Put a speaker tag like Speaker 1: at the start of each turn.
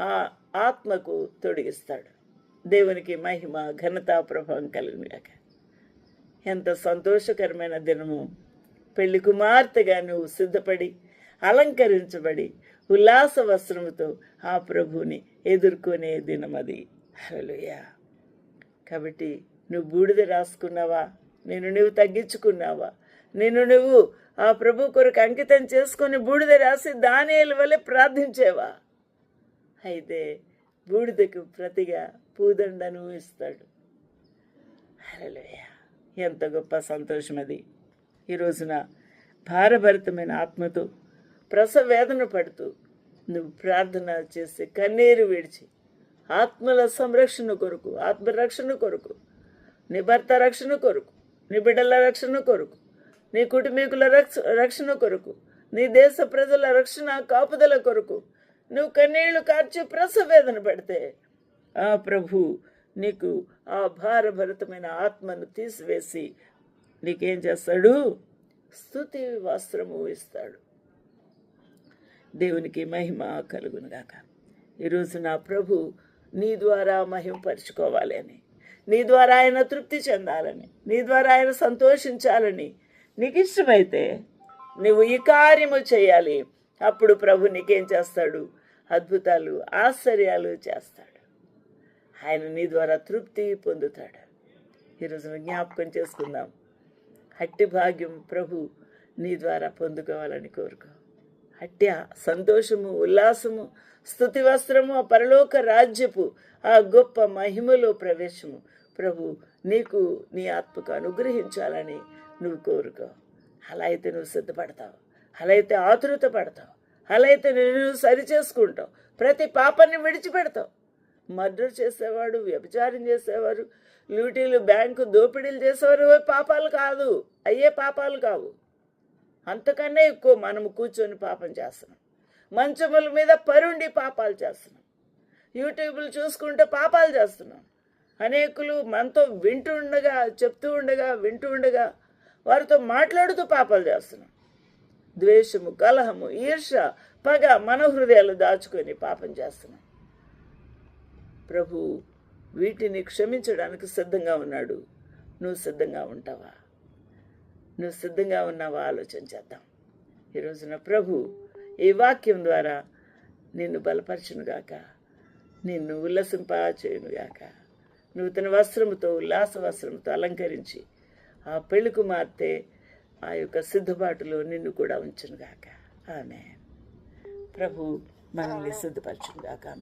Speaker 1: ఆ ఆత్మకు తొడిగిస్తాడు. దేవునికి మహిమ ఘనత ప్రభావం కలుగుగాక. ఎంత సంతోషకరమైన దినము! పెళ్లి కుమార్తెగా నువ్వు సిద్ధపడి అలంకరించబడి ఉల్లాస వస్త్రముతో ఆ ప్రభువుని ఎదుర్కొనే దినమది. హల్లెలూయా. కాబట్టి నువ్వు బూడిద రాసుకున్నావా? నువ్వు తగ్గించుకున్నావా? నువ్వు ఆ ప్రభు కొరకు అంకితం చేసుకొని బూడిద రాసి దానియేలు వలె ప్రార్థించేవా? అయితే బూడిదకు ప్రతిగా పూదండను ఇస్తాడు. హల్లెలూయా. ఎంత గొప్ప సంతోషం అది! ఈ రోజున భారభరితమైన ఆత్మతో ప్రసవ వేదన పడుతూ నువ్వు ప్రార్థన చేసి కన్నీరు విడిచి ఆత్మల సంరక్షణ కొరకు, ఆత్మరక్షణ కొరకు, నీ భర్త రక్షణ కొరకు, నీ బిడ్డల రక్షణ కొరకు, నీ కుటుంబీకుల రక్షణ కొరకు, నీ దేశ ప్రజల రక్షణ కాపుదల కొరకు నువ్వు కన్నీళ్లు కార్చి ప్రసవ వేదన పడితే ఆ ప్రభు నీకు ఆ భారభరితమైన ఆత్మను తీసివేసి నీకేం చేస్తాడు? స్తుతి వస్త్రము ఇస్తాడు. దేవునికి మహిమ కలుగునుగాక. ఈరోజు నా ప్రభు నీ ద్వారా మహిమపరుచుకోవాలి అని, నీ ద్వారా ఆయన తృప్తి చెందాలని, నీ ద్వారా ఆయన సంతోషించాలని నీకు ఇష్టమైతే నువ్వు ఈ కార్యము చేయాలి. అప్పుడు ప్రభు నీకేం చేస్తాడు? అద్భుతాలు, ఆశ్చర్యాలు చేస్తాడు. ఆయన నీ ద్వారా తృప్తి పొందుతాడు. ఈరోజు జ్ఞాపకం చేసుకుందాం. హట్టి భాగ్యం ప్రభు నీ ద్వారా పొందుకోవాలని కోరుకో. హట్టి సంతోషము, ఉల్లాసము, స్తుతి వస్త్రము, ఆ పరలోక రాజ్యపు ఆ గొప్ప మహిమలో ప్రవేశము ప్రభు నీకు నీ ఆత్మకు అనుగ్రహించాలని నువ్వు కోరుకో. అలా అయితే నువ్వు సిద్ధపడతావు, అలా అయితే ఆతురత పడతావు, అలా అయితే నువ్వు సరిచేసుకుంటావు, ప్రతి పాపాన్ని విడిచిపెడతావు. మర్డర్ చేసేవాడు, వ్యభిచారం చేసేవారు, లూటీలు, బ్యాంకు దోపిడీలు చేసేవారు పాపాలు కాదు, అయ్యే పాపాలు కావు. అంతకన్నా ఎక్కువ మనము కూర్చొని పాపం చేస్తున్నాం. మంచముల మీద పరుండి పాపాలు చేస్తున్నాం. యూట్యూబ్లు చూసుకుంటే పాపాలు చేస్తున్నాం. అనేకులు మనతో చెప్తూ ఉండగా వారితో మాట్లాడుతూ పాపాలు చేస్తున్నాం. ద్వేషము, కలహము, ఈర్ష, పగ మన హృదయాలు దాచుకొని పాపం చేస్తున్నాం. ప్రభు వీటిని క్షమించడానికి సిద్ధంగా ఉన్నాడు. నువ్వు సిద్ధంగా ఉంటావా? నువ్వు సిద్ధంగా ఉన్నావా? ఆలోచన చేద్దాం. ఈరోజున ప్రభు ఈ వాక్యం ద్వారా నిన్ను బలపరచునుగాక, నిన్ను ఉల్లసింపచేయునుగాక. నూతన వస్త్రముతో, ఉల్లాస వస్త్రముతో అలంకరించి ఆ పెళ్లి కుమార్తె ఆ యొక్క సిద్ధపాటులో నిన్ను కూడా ఉంచునుగాక. ఆమేన్. ప్రభు మనల్ని సిద్ధపరచునుగాక.